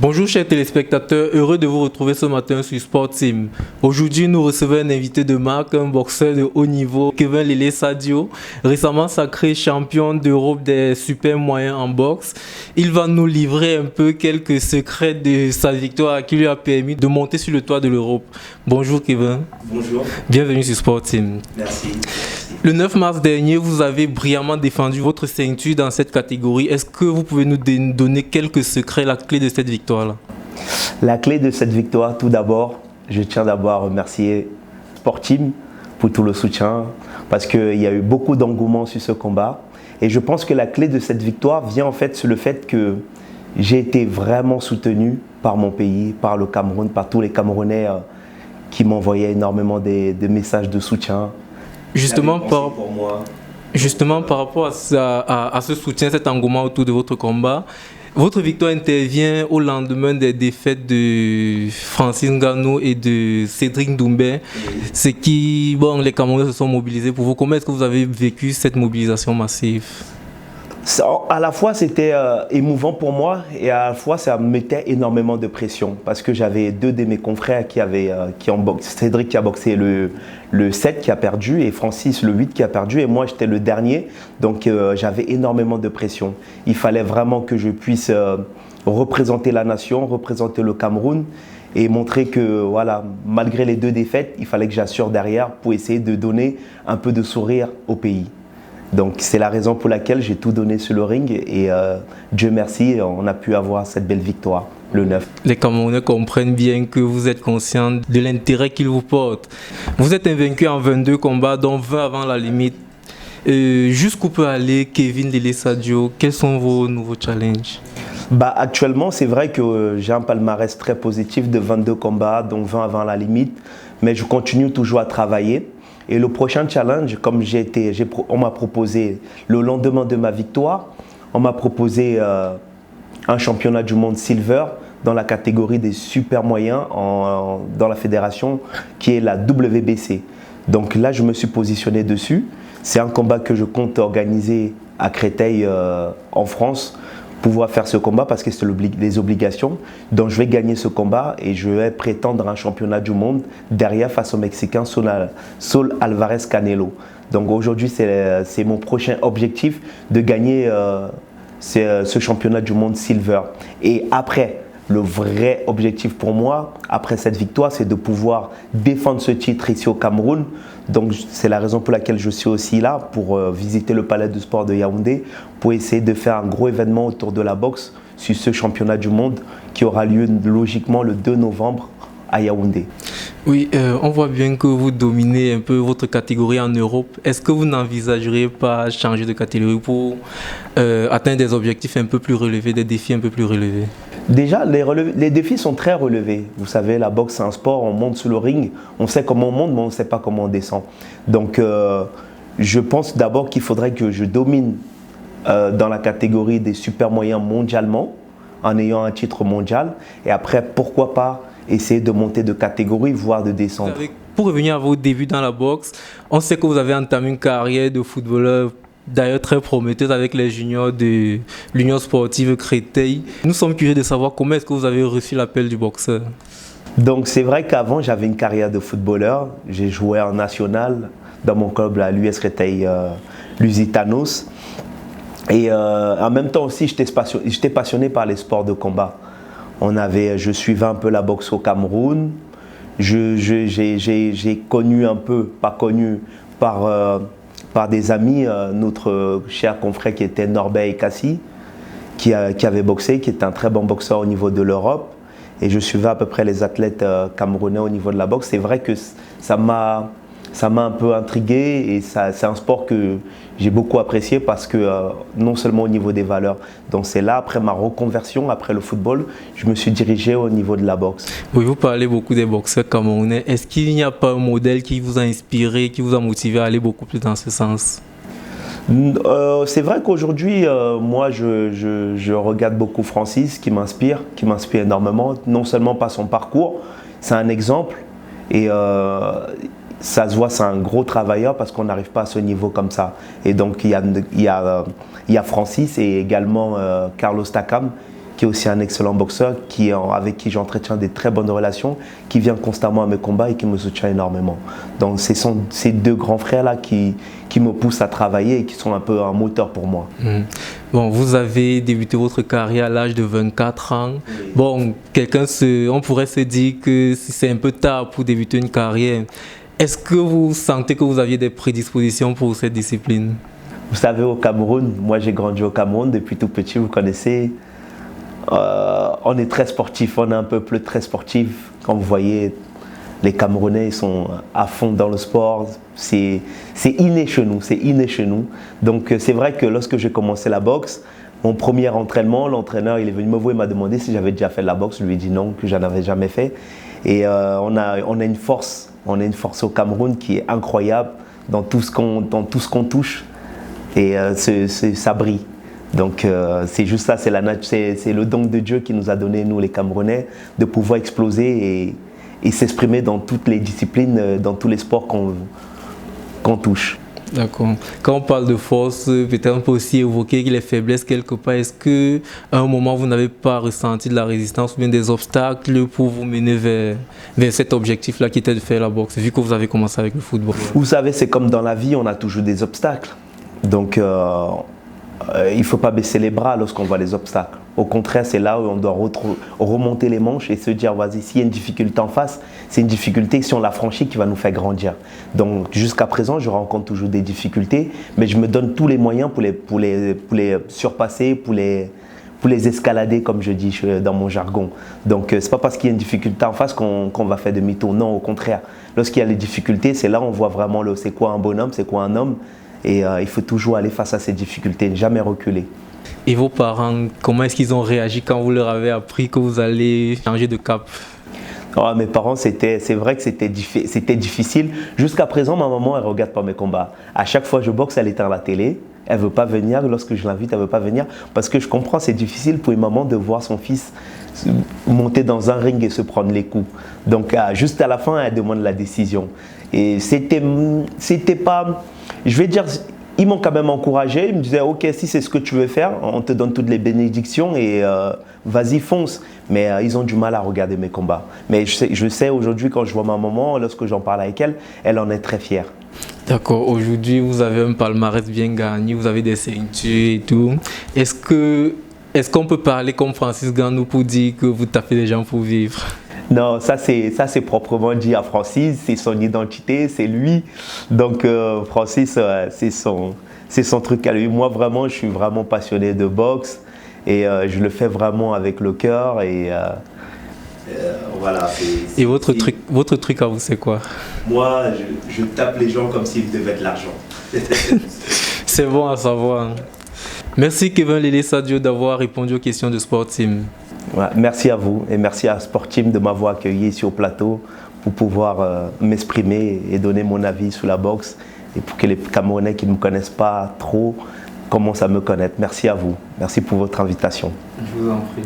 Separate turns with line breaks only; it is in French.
Bonjour chers téléspectateurs, heureux de vous retrouver ce matin sur Sport Team. Aujourd'hui, nous recevons un invité de marque, un boxeur de haut niveau, Kevin Lele Sadio, récemment sacré champion d'Europe des super moyens en boxe. Il va nous livrer un peu quelques secrets de sa victoire qui lui a permis de monter sur le toit de l'Europe. Bonjour Kevin.
Bonjour.
Bienvenue sur Sport Team.
Merci.
Le 9 mars dernier, vous avez brillamment défendu votre ceinture dans cette catégorie. Est-ce que vous pouvez nous donner quelques secrets, la clé de cette victoire-là?
La clé de cette victoire, tout d'abord, je tiens d'abord à remercier Sport Team pour tout le soutien, parce qu'il y a eu beaucoup d'engouement sur ce combat. Et je pense que la clé de cette victoire vient en fait sur le fait que j'ai été vraiment soutenu par mon pays, par le Cameroun, par tous les Camerounais qui m'envoyaient énormément de messages de soutien.
Justement par rapport à ce soutien, cet engouement autour de votre combat, votre victoire intervient au lendemain des défaites de Francis Ngannou et de Cédric Doumbé. C'est qui, les Camerounais se sont mobilisés pour vous. Comment est-ce que vous avez vécu cette mobilisation massive?
À la fois c'était émouvant pour moi et à la fois ça me mettait énormément de pression parce que j'avais deux de mes confrères qui ont boxé, Cédric qui a boxé le 7 qui a perdu et Francis le 8 qui a perdu et moi j'étais le dernier, donc j'avais énormément de pression. Il fallait vraiment que je puisse représenter la nation, représenter le Cameroun et montrer que voilà, malgré les deux défaites, il fallait que j'assure derrière pour essayer de donner un peu de sourire au pays. Donc c'est la raison pour laquelle j'ai tout donné sur le ring et Dieu merci, on a pu avoir cette belle victoire le 9.
Les Camerounais comprennent bien que vous êtes conscient de l'intérêt qu'ils vous portent. Vous êtes invaincu en 22 combats, dont 20 avant la limite. Jusqu'où peut aller Kevin Lele Sadio? Quels sont vos nouveaux challenges?
Actuellement, c'est vrai que j'ai un palmarès très positif de 22 combats, dont 20 avant la limite, mais je continue toujours à travailler. Et le prochain challenge, comme on m'a proposé, le lendemain de ma victoire, on m'a proposé un championnat du monde silver dans la catégorie des super moyens dans la fédération qui est la WBC. Donc là, je me suis positionné dessus. C'est un combat que je compte organiser à Créteil en France, pouvoir faire ce combat parce que c'est des obligations. Donc je vais gagner ce combat et je vais prétendre à un championnat du monde derrière face au Mexicain Saul Alvarez Canelo. Donc aujourd'hui c'est mon prochain objectif de gagner ce championnat du monde silver. Et après, le vrai objectif pour moi, après cette victoire, c'est de pouvoir défendre ce titre ici au Cameroun. Donc c'est la raison pour laquelle je suis aussi là, pour visiter le palais de sport de Yaoundé, pour essayer de faire un gros événement autour de la boxe sur ce championnat du monde qui aura lieu logiquement le 2 novembre à Yaoundé.
Oui, on voit bien que vous dominez un peu votre catégorie en Europe. Est-ce que vous n'envisageriez pas changer de catégorie pour atteindre des objectifs un peu plus relevés, des défis un peu plus relevés?
Déjà, les défis sont très relevés. Vous savez, la boxe, c'est un sport, on monte sur le ring, on sait comment on monte, mais on ne sait pas comment on descend. Donc, je pense d'abord qu'il faudrait que je domine dans la catégorie des super moyens mondialement, en ayant un titre mondial. Et après, pourquoi pas essayer de monter de catégorie, voire de descendre.
Pour revenir à vos débuts dans la boxe, on sait que vous avez entamé une carrière de footballeur d'ailleurs très prometteuse avec les juniors de l'Union sportive Créteil. Nous sommes curieux de savoir comment est-ce que vous avez reçu l'appel du boxeur.
Donc c'est vrai qu'avant j'avais une carrière de footballeur. J'ai joué en national dans mon club à l'US Créteil Lusitanos. Et en même temps aussi j'étais passionné par les sports de combat. Je suivais un peu la boxe au Cameroun. J'ai connu un peu, pas connu par des amis, notre cher confrère qui était Norbert Ekassi, qui avait boxé, qui était un très bon boxeur au niveau de l'Europe. Et je suivais à peu près les athlètes camerounais au niveau de la boxe. C'est vrai que ça m'a un peu intrigué et c'est un sport que j'ai beaucoup apprécié parce que non seulement au niveau des valeurs. Donc c'est là, après ma reconversion, après le football, je me suis dirigé au niveau de la boxe.
Oui, vous parlez beaucoup des boxeurs camerounais. Est-ce qu'il n'y a pas un modèle qui vous a inspiré, qui vous a motivé à aller beaucoup plus dans ce sens?
C'est vrai qu'aujourd'hui, moi, je regarde beaucoup Francis, qui m'inspire énormément, non seulement par son parcours, c'est un exemple, et ça se voit, c'est un gros travailleur parce qu'on n'arrive pas à ce niveau comme ça. Et donc, il y a Francis et également Carlos Takam qui est aussi un excellent boxeur, avec qui j'entretiens des très bonnes relations, qui vient constamment à mes combats et qui me soutient énormément. Donc ce sont ces deux grands frères-là qui me poussent à travailler et qui sont un peu un moteur pour moi.
Bon, vous avez débuté votre carrière à l'âge de 24 ans. Bon, on pourrait se dire que c'est un peu tard pour débuter une carrière. Est-ce que vous sentez que vous aviez des prédispositions pour cette discipline?
Vous savez, au Cameroun, moi j'ai grandi au Cameroun depuis tout petit, vous connaissez. On est très sportif, on est un peuple très sportif. Quand vous voyez, les Camerounais ils sont à fond dans le sport. C'est inné chez nous, c'est inné chez nous. Donc c'est vrai que lorsque j'ai commencé la boxe, mon premier entraînement, l'entraîneur il est venu me voir et m'a demandé si j'avais déjà fait de la boxe. Je lui ai dit non, que je n'en avais jamais fait. Et on a une force au Cameroun qui est incroyable dans tout ce qu'on touche. Et ça brille. Donc c'est juste ça, c'est le don de Dieu qui nous a donné, nous les Camerounais, de pouvoir exploser et s'exprimer dans toutes les disciplines, dans tous les sports qu'on touche.
D'accord. Quand on parle de force, peut-être on peut aussi évoquer les faiblesses quelque part. Est-ce qu'à un moment vous n'avez pas ressenti de la résistance ou bien des obstacles pour vous mener vers cet objectif-là qui était de faire la boxe, vu que vous avez commencé avec le football?
Vous savez, c'est comme dans la vie, on a toujours des obstacles. Donc il ne faut pas baisser les bras lorsqu'on voit les obstacles. Au contraire, c'est là où on doit remonter les manches et se dire, vas-y, s'il y a une difficulté en face, c'est une difficulté, si on la franchit, qui va nous faire grandir. Donc jusqu'à présent, je rencontre toujours des difficultés, mais je me donne tous les moyens pour les surpasser, pour les escalader, comme je dis dans mon jargon. Donc ce n'est pas parce qu'il y a une difficulté en face qu'on va faire demi-tour. Non, au contraire. Lorsqu'il y a les difficultés, c'est là où on voit vraiment c'est quoi un bonhomme, c'est quoi un homme. Et il faut toujours aller face à ces difficultés, ne jamais reculer.
Et vos parents, comment est-ce qu'ils ont réagi quand vous leur avez appris que vous allez changer de cap?
Mes parents, c'est vrai que c'était difficile. Jusqu'à présent, ma maman, elle ne regarde pas mes combats. À chaque fois que je boxe, elle éteint la télé. Elle ne veut pas venir. Lorsque je l'invite, elle ne veut pas venir. Parce que je comprends, c'est difficile pour une maman de voir son fils monter dans un ring et se prendre les coups. Donc, juste à la fin, elle demande la décision. Et c'était pas... Je vais dire, ils m'ont quand même encouragé. Ils me disaient, ok, si c'est ce que tu veux faire, on te donne toutes les bénédictions et vas-y, fonce. Mais ils ont du mal à regarder mes combats. Mais je sais aujourd'hui, quand je vois ma maman, lorsque j'en parle avec elle, elle en est très fière.
D'accord. Aujourd'hui, vous avez un palmarès bien gagné, vous avez des ceintures et tout. Est-ce qu'on peut parler comme Francis Ngannou pour dire que vous tapez les gens pour vivre?
Non, ça c'est proprement dit à Francis, c'est son identité, c'est lui. Donc Francis, c'est son truc à lui. Moi vraiment, je suis vraiment passionné de boxe et je le fais vraiment avec le cœur et voilà.
Et votre truc à vous, c'est quoi?
Moi, je tape les gens comme s'ils devaient de l'argent.
C'est bon à savoir. Merci Kevin Lele Sadio d'avoir répondu aux questions de Sport Team.
Ouais, merci à vous et merci à Sport Team de m'avoir accueilli ici au plateau pour pouvoir m'exprimer et donner mon avis sur la boxe et pour que les Camerounais qui ne me connaissent pas trop commencent à me connaître. Merci à vous. Merci pour votre invitation.
Je vous en prie.